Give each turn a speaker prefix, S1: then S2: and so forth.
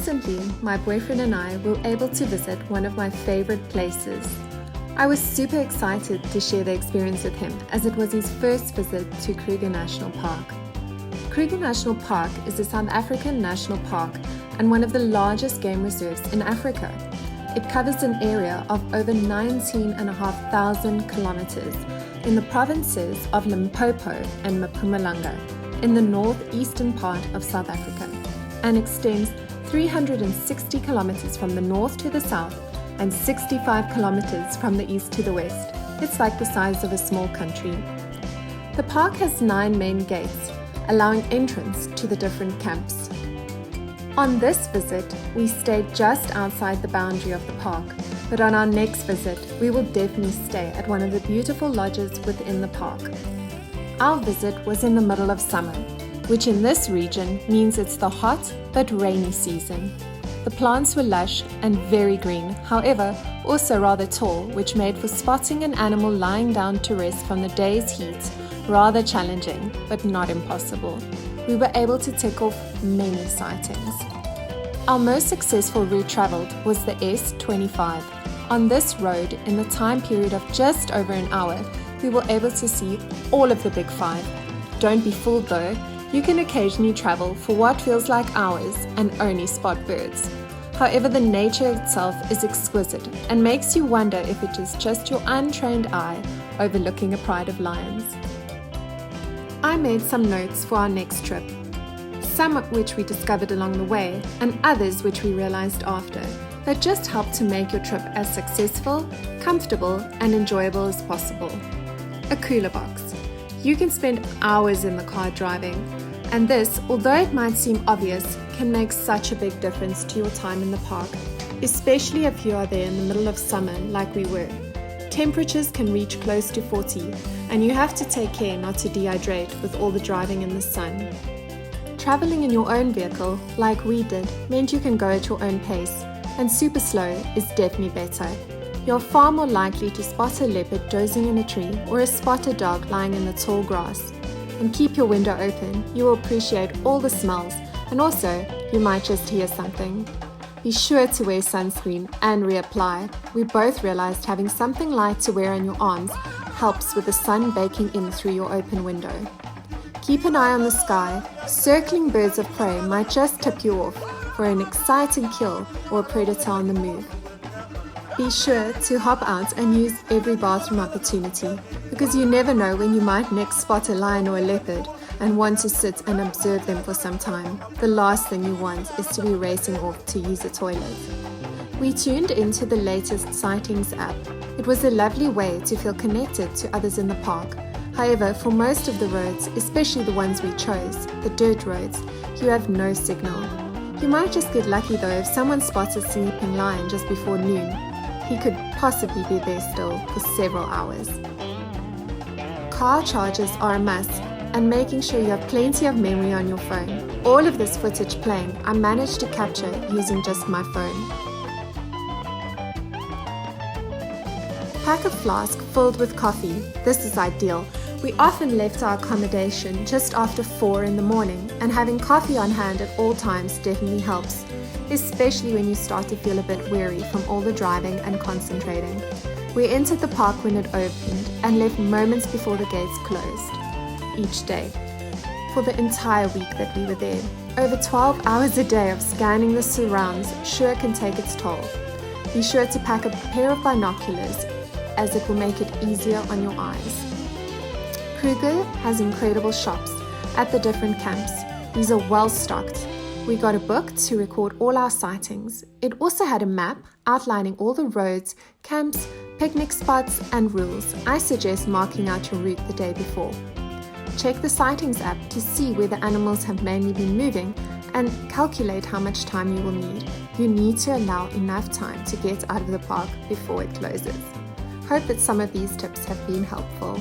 S1: Recently, my boyfriend and I were able to visit one of my favorite places. I was super excited to share the experience with him as it was his first visit to Kruger National Park. Kruger National Park is a South African national park and one of the largest game reserves in Africa. It covers an area of over 19,500 kilometers in the provinces of Limpopo and Mpumalanga in the northeastern part of South Africa and extends 360 kilometers from the north to the south and 65 kilometers from the east to the west. It's like the size of a small country. The park has 9 main gates, allowing entrance to the different camps. On this visit, we stayed just outside the boundary of the park, but on our next visit, we will definitely stay at one of the beautiful lodges within the park. Our visit was in the middle of summer, which in this region means it's the hot but rainy season. The plants were lush and very green, however, also rather tall, which made for spotting an animal lying down to rest from the day's heat rather challenging, but not impossible. We were able to tick off many sightings. Our most successful route traveled was the S25. On this road, in the time period of just over an hour, we were able to see all of the big 5. Don't be fooled though. You can occasionally travel for what feels like hours and only spot birds. However, the nature itself is exquisite and makes you wonder if it is just your untrained eye overlooking a pride of lions. I made some notes for our next trip, some of which we discovered along the way and others which we realized after, that just help to make your trip as successful, comfortable and enjoyable as possible. A cooler box. You can spend hours in the car driving, and this, although it might seem obvious, can make such a big difference to your time in the park, especially if you are there in the middle of summer like we were. Temperatures can reach close to 40, and you have to take care not to dehydrate with all the driving in the sun. Traveling in your own vehicle, like we did, meant you can go at your own pace, and super slow is definitely better. You're far more likely to spot a leopard dozing in a tree or a spotted dog lying in the tall grass. And keep your window open, you will appreciate all the smells, and also, you might just hear something. Be sure to wear sunscreen and reapply. We both realized having something light to wear on your arms helps with the sun baking in through your open window. Keep an eye on the sky. Circling birds of prey might just tip you off for an exciting kill or a predator on the move. Be sure to hop out and use every bathroom opportunity, because you never know when you might next spot a lion or a leopard and want to sit and observe them for some time. The last thing you want is to be racing off to use a toilet. We tuned into the latest sightings app. It was a lovely way to feel connected to others in the park. However, for most of the roads, especially the ones we chose, the dirt roads, you have no signal. You might just get lucky though if someone spots a sleeping lion just before noon. He could possibly be there still for several hours. Car chargers are a must, and making sure you have plenty of memory on your phone. All of this footage playing, I managed to capture using just my phone. Pack a flask filled with coffee. This is ideal. We often left our accommodation just after 4 in the morning, and having coffee on hand at all times definitely helps, especially when you start to feel a bit weary from all the driving and concentrating. We entered the park when it opened and left moments before the gates closed each day. For the entire week that we were there, over 12 hours a day of scanning the surrounds sure can take its toll. Be sure to pack a pair of binoculars, as it will make it easier on your eyes. Kruger has incredible shops at the different camps. These are well stocked. We got a book to record all our sightings. It also had a map outlining all the roads, camps, picnic spots and rules. I suggest marking out your route the day before. Check the sightings app to see where the animals have mainly been moving and calculate how much time you will need. You need to allow enough time to get out of the park before it closes. Hope that some of these tips have been helpful.